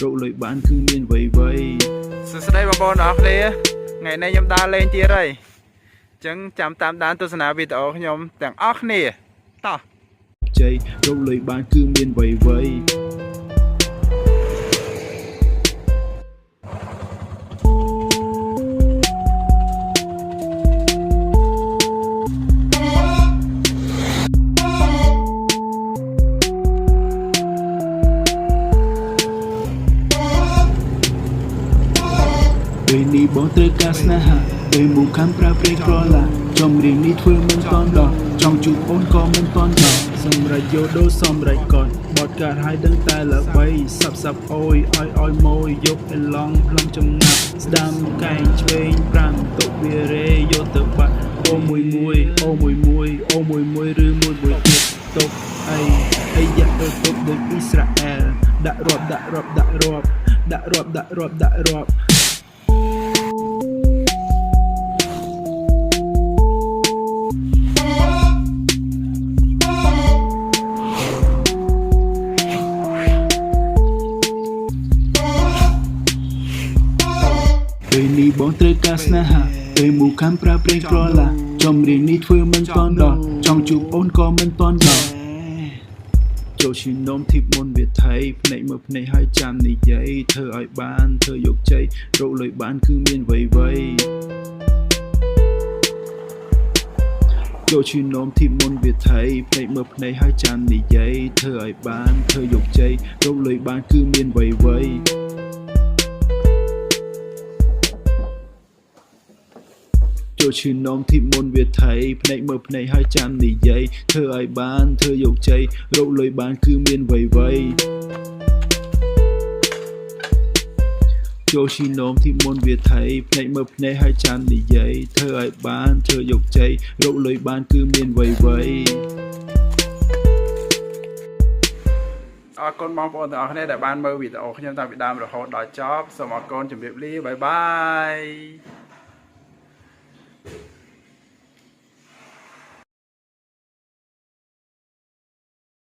រកលុយបានគឺមានវ័យវ័យសួស្តីបងប្អូនអរគ្នាថ្ងៃនេះខ្ញុំដើរលេងទៀតហើយអញ្ចឹងចាំតាមដានទស្សនាវីដេអូខ្ញុំទាំងអស់គ្នាតោះជ័យរកលុយបានគឺមានវ័យវ័យពេលនេះបងត្រូវការស្នេហាពេលមកខាំប្រើព្រៃក្រឡាចំរៀងនេះធ្វើមិនតន់ដល់ចង់ជួបអូនក៏មិនតន់ដល់សម្រាប់យោដូសម្រាប់កត់បត់កាត់ឲ្យដឹងតែល្បីសាប់អូយឲ្យម៉ួយយកអេឡង់ផ្លំចំណាប់ស្ដាំកែងឆ្វេង5តុវារេយកទៅបាត់អូមួយអូមួយឬមួយទៀតតុកអីយ៉ាទៅតុកដូចអ៊ីស្រាអែលដាក់រាប់ពេលនេះបងត្រូវការស្នេហាពេលមកខាំប្រើព្រេងក្រឡាចំរៀងនេះធ្វើមិនតន់ដល់ចង់ជួបអូនក៏មិនតន់ដល់ចូលឈីនំធីបមុនវាថៃភ្នែកមើលភ្នែកឲ្យចាំនិយាយធ្វើឲ្យបានធ្វើយកជ័យរកលុយបានគឺមានវ័យវ័យចូលឈីនំធីបមុនវាថៃភ្នែកមើលភ្នែកឲ្យចាំនិយាយធ្វើឲ្យបានធ្វើយកជ័យរកលុយបានគឺមានវ័យវ័យចូលឈឺនំធីបមុនវាថៃភ្នែកមើលភ្នែកឲ្យចាំនិយាយធ្វើឲ្យបានធ្វើយកជ័យរកលុយបានគឺមានវ័យវ័យចូលឈឺនំធីបមុនវាថៃភ្នែកមើលភ្នែកឲ្យចាំនិយាយធ្វើឲ្យបានធ្វើយកជ័យរកលុយបានគឺមានវ័យវ័យអរគុណបងប្អូនទាំងអស់គ្នាដែលបានមើលវីដេអូខ្ញុំតាំងពីដើមរហូតដល់ចប់សូមអរគុណជម្រាបលាបាយបាយ